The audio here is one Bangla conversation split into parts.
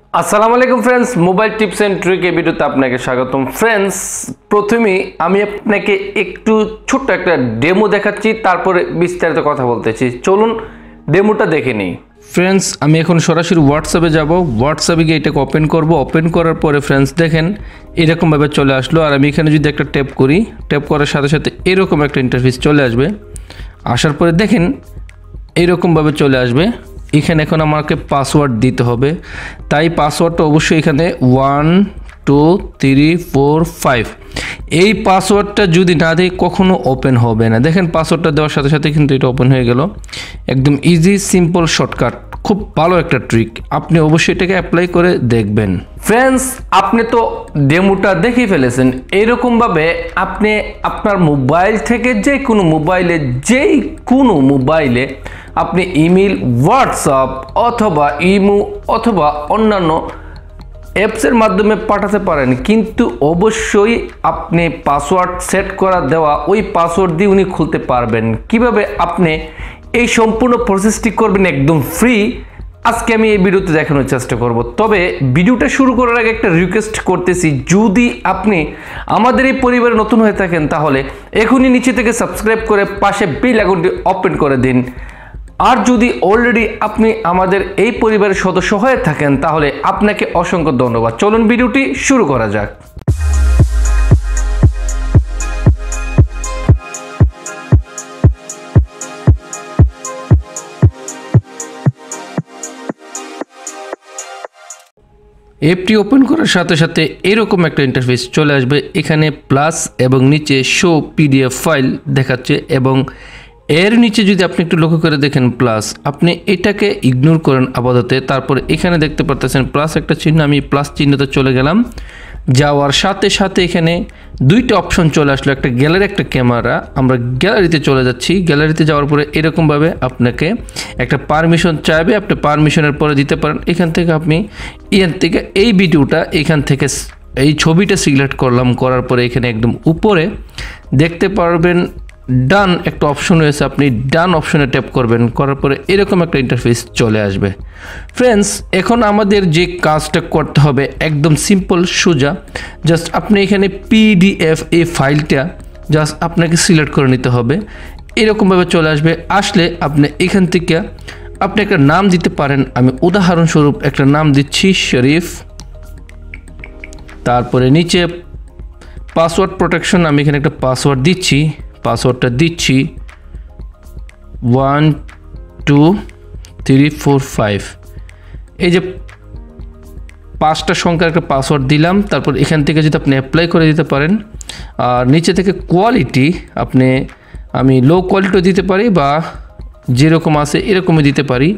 আসসালামু আলাইকুম friends, mobile tips and trick এই ভিডিওতে আপনাকে স্বাগতম। ফ্রেন্ডস, প্রথমেই আমি আপনাকে একটু ছোট্ট একটা ডেমো দেখাচ্ছি, তারপরে বিস্তারিত কথা বলতেছি। চলুন ডেমোটা দেখে নিই। ফ্রেন্ডস, আমি এখন সরাসরি হোয়াটসঅ্যাপে যাব। হোয়াটসঅ্যাপে গিয়ে এটাকে ওপেন করব। ওপেন করার পরে ফ্রেন্ডস দেখেন এরকমভাবে চলে আসলো। আর আমি এখানে যদি একটা ট্যাপ করি, ট্যাপ করার সাথে সাথে এরকম একটা ইন্টারফেস চলে আসবে। আসার পরে দেখেন এইরকমভাবে চলে আসবে। এখানে এখন আমাকে পাসওয়ার্ড দিতে হবে, তাই পাসওয়ার্ডটা অবশ্যই এখানে 1 2 3 4 5 এই পাসওয়ার্ডটা যদি না দিই কখনো ওপেন হবে না। দেখেন পাসওয়ার্ডটা দেওয়ার সাথে সাথে কিন্তু এটা ওপেন হয়ে গেল। একদম ইজি, সিম্পল, শর্টকাট, খুব ভালো একটা ট্রিক। আপনি অবশ্যই এটাকে অ্যাপ্লাই করে দেখবেন। ফ্রেন্ডস, আপনি তো ডেমোটা দেখে ফেলেছেন। এইরকমভাবে আপনি আপনার মোবাইল থেকে যে কোনো মোবাইলে আপনি ইমেল, হোয়াটসঅ্যাপ অথবা ইমো অথবা অন্যান্য অ্যাপসের মাধ্যমে পাঠাতে পারেন, কিন্তু অবশ্যই আপনি পাসওয়ার্ড সেট করা দেওয়া ওই পাসওয়ার্ড দিয়ে উনি খুলতে পারবেন। কিভাবে আপনি এই সম্পূর্ণ প্রসেসটি করবেন একদম ফ্রি, আজকে আমি এই ভিডিওতে দেখানোর চেষ্টা করব। তবে ভিডিওটা শুরু করার আগে একটা রিকোয়েস্ট করতেছি, যদি আপনি আমাদের এই পরিবারে নতুন হয়ে থাকেন তাহলে এখনই নিচে থেকে সাবস্ক্রাইব করে পাশে বেল আইকনটি ওপেন করে দিন। আর যদি অলরেডি আপনি আমাদের এই পরিবারের সদস্য হয়ে থাকেন তাহলে আপনাকে অসংখ্য ধন্যবাদ। চলুন ভিডিওটি শুরু করা যাক। অ্যাপটি ওপেন করার সাথে সাথে এরকম একটা ইন্টারফেস চলে আসবে। এখানে প্লাস এবং নিচে শো পিডিএফ ফাইল দেখাচ্ছে, এবং এর নিচে যদি আপনি একটু লক্ষ্য করে দেখেন প্লাস, আপনি এটাকে ইগনোর করেন আপাতত। তারপরে এখানে দেখতে পারতেছেন প্লাস একটা চিহ্ন, আমি প্লাস চিহ্নতে চলে গেলাম। যাওয়ার সাথে সাথে এখানে দুইটা অপশন চলে আসলো, একটা গ্যালারি একটা ক্যামেরা। আমরা গ্যালারিতে চলে যাচ্ছি। গ্যালারিতে যাওয়ার পরে এরকমভাবে আপনাকে একটা পারমিশন চাইবে, আপনি পারমিশনের পরে দিতে পারেন। এখান থেকে আপনি এই ভিডিওটা এখান থেকে এই ছবিটা সিলেক্ট করলাম, করার পরে এখানে একদম উপরে দেখতে পারবেন ডান একটা অপশন রয়েছে, আপনি ডান অপশনে ট্যাপ করবেন। করার পরে এরকম একটা ইন্টারফেস চলে আসবে। ফ্রেন্ডস, এখন আমাদের যে কাজটা করতে হবে একদম সিম্পল, সোজা। জাস্ট আপনি এখানে পিডিএফ এই ফাইলটা জাস্ট আপনাকে সিলেক্ট করে নিতে হবে। এরকমভাবে চলে আসবে। আসলে আপনি এখান থেকে আপনি একটা নাম দিতে পারেন। আমি উদাহরণস্বরূপ একটা নাম দিচ্ছি শরীফ। তারপরে নিচে পাসওয়ার্ড প্রোটেকশন, আমি এখানে একটা পাসওয়ার্ড দিচ্ছি। পাসওয়ার্ডটা দিচ্ছি 1 2 3 4 5। এই যে 5টা সংখ্যার একটা পাসওয়ার্ড দিলাম। তারপর এখান থেকে যদি আপনি অ্যাপ্লাই করে দিতে পারেন। আর নিচে থেকে কোয়ালিটি আমি লো কোয়ালিটিও দিতে পারি, বা যেরকম আছে এরকমই দিতে পারি।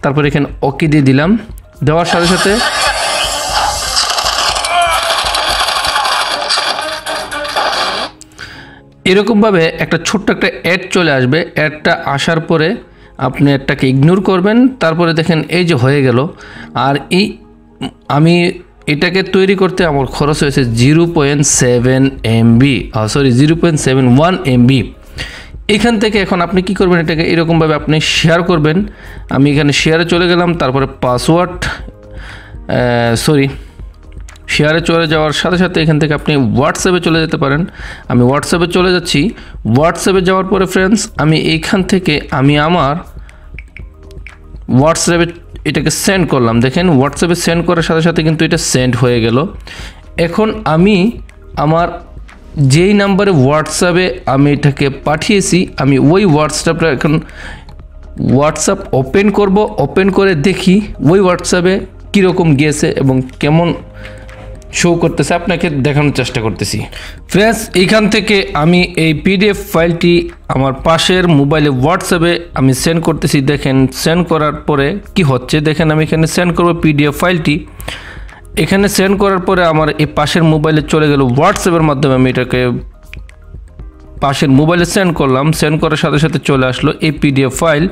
তারপর এখানে ওকে দিয়ে দিলাম। দেওয়ার সাথে সাথে এরকমভাবে একটা ছোট্ট একটা অ্যাড চলে আসবে। অ্যাডটা আসার পরে আপনি অ্যাডটাকে ইগনোর করবেন। তারপরে দেখেন এই যে হয়ে গেল। আর আমি এটাকে তৈরি করতে আমার খরচ হয়েছে 0.7 MB, 0.71 MB। এখান থেকে এখন আপনি কি করবেন, এটাকে এরকমভাবে আপনি শেয়ার করবেন। আমি এখানে শেয়ারে চলে গেলাম। তারপরে শেয়ারে চলে যাওয়ার সাথে সাথে এখান থেকে আপনি হোয়াটসঅ্যাপে চলে যেতে পারেন। আমি হোয়াটসঅ্যাপে চলে যাচ্ছি। হোয়াটসঅ্যাপে যাওয়ার পরে ফ্রেন্ডস আমি এইখান থেকে আমার হোয়াটসঅ্যাপে এটাকে সেন্ড করলাম। দেখেন হোয়াটসঅ্যাপে সেন্ড করার সাথে সাথে কিন্তু এটা সেন্ড হয়ে গেল। এখন আমি আমার যেই নাম্বারে হোয়াটসঅ্যাপে আমি এটাকে পাঠিয়েছি, আমি ওই হোয়াটসঅ্যাপটা এখন হোয়াটসঅ্যাপ ওপেন করব। ওপেন করে দেখি ওই হোয়াটসঅ্যাপে কীরকম গিয়েছে এবং কেমন শো করতেছে, আপনাকে দেখানোর চেষ্টা করতেছি। ফ্রেন্ডস, এইখান থেকে আমি এই পিডিএফ ফাইলটি আমার পাশের মোবাইলে হোয়াটসঅ্যাপে আমি সেন্ড করতেছি। দেখেন সেন্ড করার পরে কি হচ্ছে, দেখেন আমি এখানে সেন্ড করব পিডিএফ ফাইলটি। এখানে সেন্ড করার পরে আমার এই পাশের মোবাইলে চলে গেল। হোয়াটসঅ্যাপের মাধ্যমে আমি এটাকে পাশের মোবাইলে সেন্ড করলাম। সেন্ড করার সাথে সাথে চলে আসলো এই পিডিএফ ফাইল।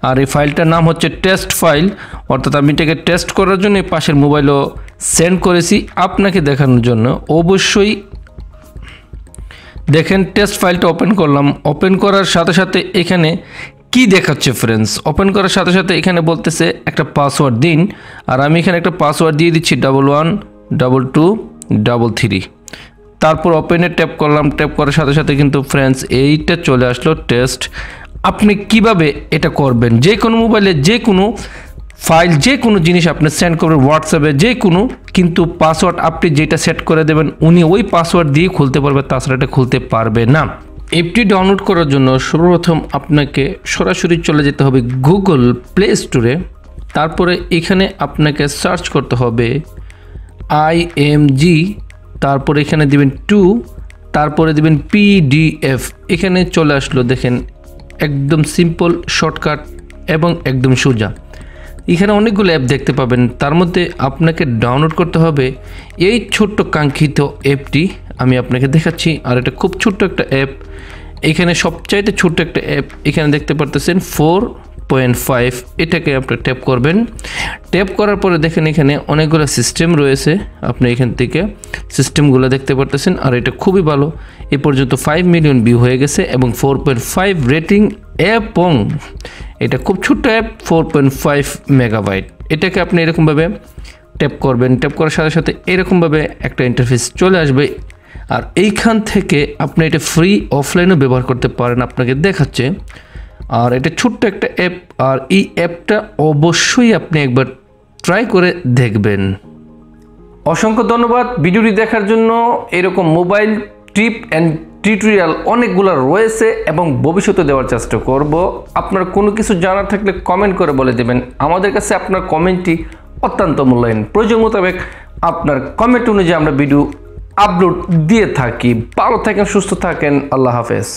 আর এই ফাইলটার নাম হচ্ছে টেস্ট ফাইল, অর্থাৎ আমি এটাকে টেস্ট করার জন্য পাশের মোবাইলও সেন্ড করেছি আপনাকে দেখানোর জন্য। অবশ্যই দেখেন টেস্ট ফাইলটা ওপেন করলাম। ওপেন করার সাথে সাথে এখানে কি দেখাচ্ছে ফ্রেন্ডস, ওপেন করার সাথে সাথে এখানে বলতেছে একটা পাসওয়ার্ড দিন, আর আমি এখানে একটা পাসওয়ার্ড দিয়ে দিচ্ছি 112233। তারপর ওপেনে ট্যাপ করলাম, ট্যাপ করার সাথে সাথে কিন্তু ফ্রেন্ডস এইটা চলে আসলো টেস্ট। আপনি কিভাবে এটা করবেন, যে কোনো মোবাইলে যে কোনো ফাইল যে কোনো জিনিস আপনি সেন্ড করবেন হোয়াটসঅ্যাপে যে কোনো, কিন্তু পাসওয়ার্ড আপনি যেটা সেট করে দেবেন উনি ওই পাসওয়ার্ড দিয়ে খুলতে পারবে, তাছাড়া এটা খুলতে পারবে না। অ্যাপটি ডাউনলোড করার জন্য সর্বপ্রথম আপনাকে সরাসরি চলে যেতে হবে গুগল প্লে স্টোরে। তারপরে এখানে আপনাকে সার্চ করতে হবে IMG, তারপরে এখানে দিবেন 2, তারপরে দিবেন PDF। এখানে চলে আসলো, দেখেন একদম সিম্পল শর্টকাট এবং একদম সোজা। এখানে অনেকগুলো অ্যাপ দেখতে পাবেন, তার মধ্যে আপনাকে ডাউনলোড করতে হবে এই ছোট্ট কাঙ্ক্ষিত অ্যাপটি। আমি আপনাকে দেখাচ্ছি, আর এটা খুব ছোট্ট একটা অ্যাপ। এখানে সবচাইতে ছোট্ট একটা অ্যাপ এখানে দেখতে পারতেছেন 4.5, এটাকে আপনি ট্যাপ করবেন। ট্যাপ করার পরে দেখেন এখানে অনেকগুলো সিস্টেম রয়েছে, আপনি এখান থেকে সিস্টেমগুলো দেখতে পারতেছেন। আর এটা খুবই ভালো, এ পর্যন্ত 5 মিলিয়ন ভিউ হয়ে গেছে এবং 4.5 রেটিং, এবং এটা খুব ছোট্ট অ্যাপ, 4.5 মেগাবাইট। এটাকে আপনি এরকমভাবে ট্যাপ করবেন, ট্যাপ করার সাথে সাথে এরকমভাবে একটা ইন্টারফেস চলে আসবে। আর এইখান থেকে আপনি এটা ফ্রি অফলাইনও ব্যবহার করতে পারেন, আপনাকে দেখাচ্ছে। আর এটা ছোট্ট একটা অ্যাপ, আর এই অ্যাপটা অবশ্যই আপনি একবার ট্রাই করে দেখবেন। অসংখ্য ধন্যবাদ ভিডিওটি দেখার জন্য। এরকম মোবাইল টিপ অ্যান্ড টিউটোরিয়াল অনেকগুলো রয়েছে এবং ভবিষ্যতে দেওয়ার চেষ্টা করব। আপনার কোনো কিছু জানার থাকলে কমেন্ট করে বলে দেবেন, আমাদের কাছে আপনার কমেন্টটি অত্যন্ত মূল্যায়ন। প্রয়োজন মোতাবেক আপনার কমেন্ট অনুযায়ী আমরা ভিডিও আপলোড দিয়ে থাকি। ভালো থাকেন, সুস্থ থাকেন, আল্লাহ হাফেজ।